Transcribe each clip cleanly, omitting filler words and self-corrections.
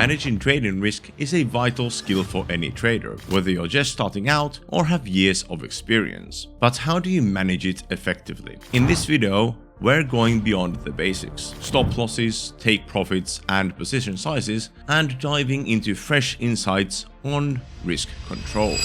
Managing trading risk is a vital skill for any trader, whether you're just starting out or have years of experience. But how do you manage it effectively? In this video, we're going beyond the basics, stop losses, take profits and position sizes, and diving into fresh insights on risk control.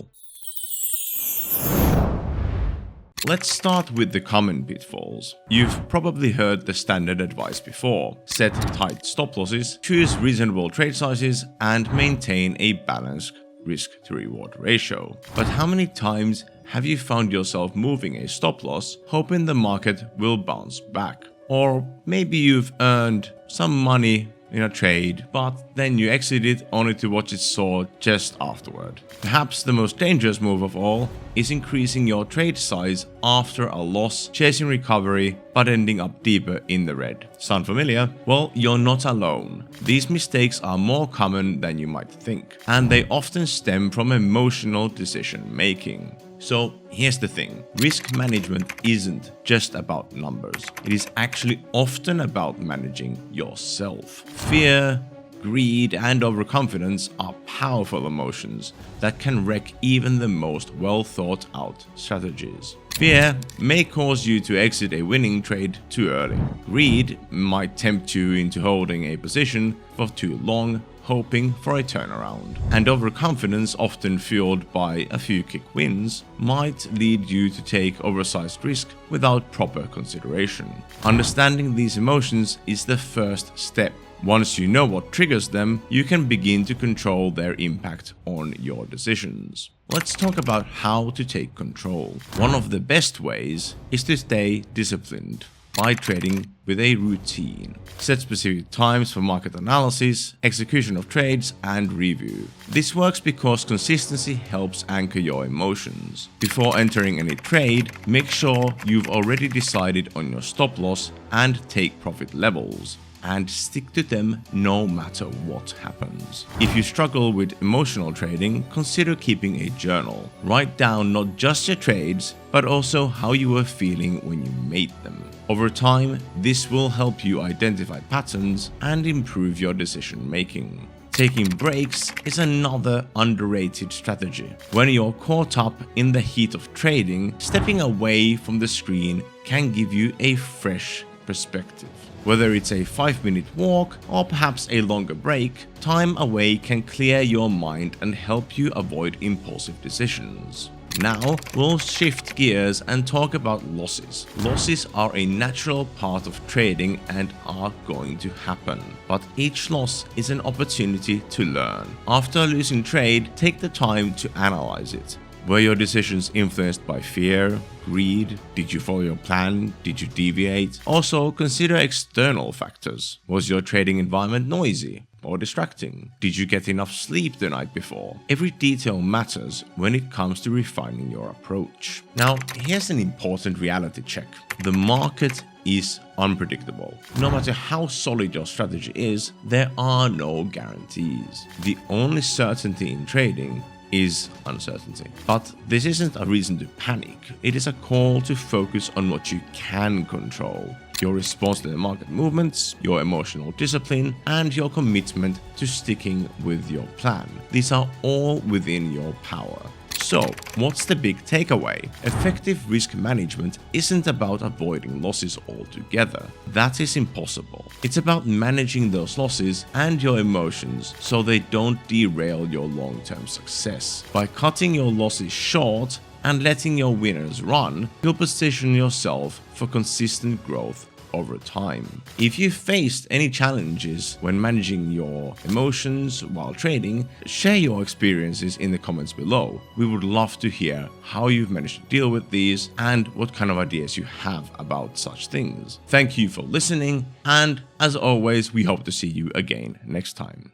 Let's start with the common pitfalls. You've probably heard the standard advice before: set tight stop losses, choose reasonable trade sizes, and maintain a balanced risk to reward ratio. But how many times have you found yourself moving a stop loss hoping the market will bounce back? Or maybe you've earned some money in a trade, but then you exited only to watch it soar just afterward. Perhaps the most dangerous move of all is increasing your trade size after a loss, chasing recovery, but ending up deeper in the red. Sound familiar? Well, you're not alone. These mistakes are more common than you might think, and they often stem from emotional decision making. So here's the thing, risk management isn't just about numbers. It is actually often about managing yourself. Fear, greed, and overconfidence are powerful emotions that can wreck even the most well thought out strategies. Fear may cause you to exit a winning trade too early. Greed might tempt you into holding a position for too long, hoping for a turnaround. And overconfidence, often fueled by a few quick wins, might lead you to take oversized risk without proper consideration. Understanding these emotions is the first step. Once you know what triggers them, you can begin to control their impact on your decisions. Let's talk about how to take control. One of the best ways is to stay disciplined by trading with a routine. Set specific times for market analysis, execution of trades, and review. This works because consistency helps anchor your emotions. Before entering any trade, make sure you've already decided on your stop loss and take profit levels, and stick to them no matter what happens. If you struggle with emotional trading, consider keeping a journal. Write down not just your trades, but also how you were feeling when you made them. Over time, this will help you identify patterns and improve your decision making. Taking breaks is another underrated strategy. When you're caught up in the heat of trading, stepping away from the screen can give you a fresh perspective. Whether it's a 5-minute walk or perhaps a longer break, time away can clear your mind and help you avoid impulsive decisions. Now we'll shift gears and talk about losses. Losses are a natural part of trading and are going to happen, but each loss is an opportunity to learn. After a losing trade, take the time to analyze it. Were your decisions influenced by fear, greed? Did you follow your plan? Did you deviate? Also, consider external factors. Was your trading environment noisy or distracting? Did you get enough sleep the night before? Every detail matters when it comes to refining your approach. Now, here's an important reality check. The market is unpredictable. No matter how solid your strategy is, there are no guarantees. The only certainty in trading is uncertainty. But this isn't a reason to panic. It is a call to focus on what you can control. Your response to the market movements, your emotional discipline, and your commitment to sticking with your plan. These are all within your power. So, what's the big takeaway? Effective risk management isn't about avoiding losses altogether. That is impossible. It's about managing those losses and your emotions so they don't derail your long-term success. By cutting your losses short and letting your winners run, you'll position yourself for consistent growth over time. If you faced any challenges when managing your emotions while trading, share your experiences in the comments below. We would love to hear how you've managed to deal with these and what kind of ideas you have about such things. Thank you for listening, and as always, we hope to see you again next time.